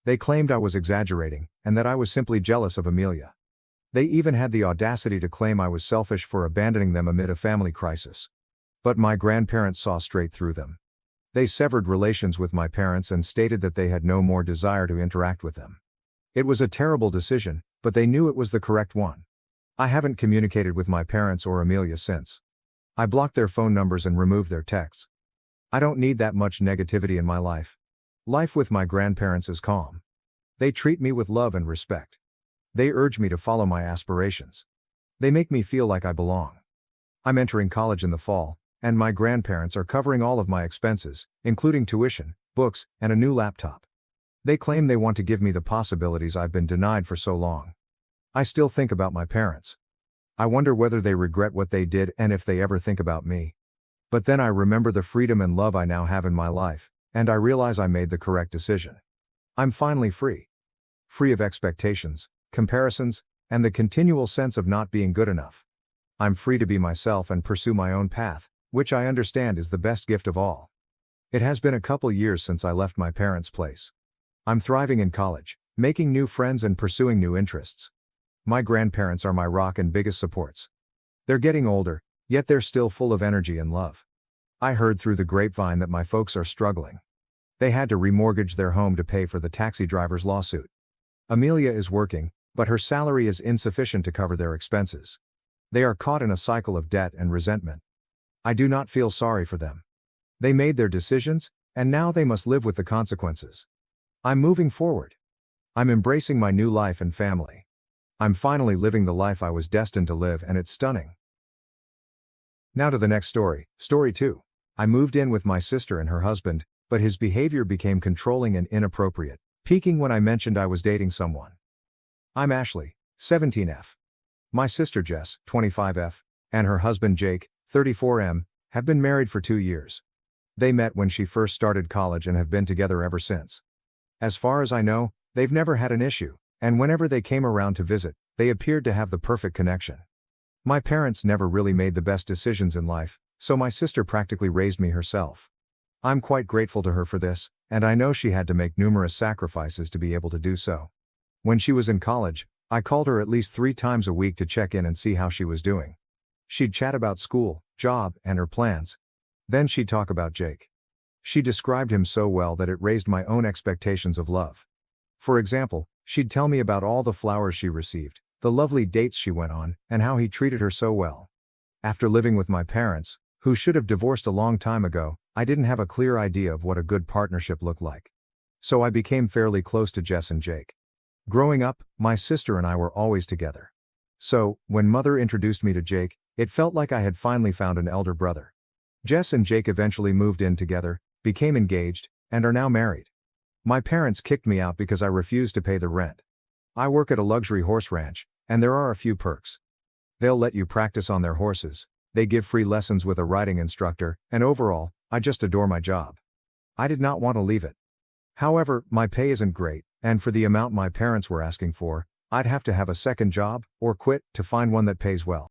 They claimed I was exaggerating, and that I was simply jealous of Amelia. They even had the audacity to claim I was selfish for abandoning them amid a family crisis. But my grandparents saw straight through them. They severed relations with my parents and stated that they had no more desire to interact with them. It was a terrible decision, but they knew it was the correct one. I haven't communicated with my parents or Amelia since. I blocked their phone numbers and removed their texts. I don't need that much negativity in my life. Life with my grandparents is calm. They treat me with love and respect. They urge me to follow my aspirations. They make me feel like I belong. I'm entering college in the fall, and my grandparents are covering all of my expenses, including tuition, books, and a new laptop. They claim they want to give me the possibilities I've been denied for so long. I still think about my parents. I wonder whether they regret what they did and if they ever think about me. But then I remember the freedom and love I now have in my life, and I realize I made the correct decision. I'm finally free. Free of expectations, comparisons, and the continual sense of not being good enough. I'm free to be myself and pursue my own path, which I understand is the best gift of all. It has been a couple years since I left my parents' place. I'm thriving in college, making new friends and pursuing new interests. My grandparents are my rock and biggest supports. They're getting older, yet they're still full of energy and love. I heard through the grapevine that my folks are struggling. They had to remortgage their home to pay for the taxi driver's lawsuit. Amelia is working, but her salary is insufficient to cover their expenses. They are caught in a cycle of debt and resentment. I do not feel sorry for them. They made their decisions, and now they must live with the consequences. I'm moving forward. I'm embracing my new life and family. I'm finally living the life I was destined to live, and it's stunning. Now to the next story, story 2. I moved in with my sister and her husband, but his behavior became controlling and inappropriate, peaking when I mentioned I was dating someone. I'm Ashley, 17F. My sister Jess, 25F, and her husband Jake, 34M, have been married for 2 years. They met when she first started college and have been together ever since. As far as I know, they've never had an issue, and whenever they came around to visit, they appeared to have the perfect connection. My parents never really made the best decisions in life, so my sister practically raised me herself. I'm quite grateful to her for this, and I know she had to make numerous sacrifices to be able to do so. When she was in college, I called her at least 3 times a week to check in and see how she was doing. She'd chat about school, job, and her plans. Then she'd talk about Jake. She described him so well that it raised my own expectations of love. For example, she'd tell me about all the flowers she received, the lovely dates she went on, and how he treated her so well. After living with my parents, who should have divorced a long time ago, I didn't have a clear idea of what a good partnership looked like. So I became fairly close to Jess and Jake. Growing up, my sister and I were always together. So, when Mother introduced me to Jake, it felt like I had finally found an elder brother. Jess and Jake eventually moved in together, became engaged, and are now married. My parents kicked me out because I refused to pay the rent. I work at a luxury horse ranch, and there are a few perks. They'll let you practice on their horses, they give free lessons with a riding instructor, and overall, I just adore my job. I did not want to leave it. However, my pay isn't great, and for the amount my parents were asking for, I'd have to have a second job, or quit, to find one that pays well.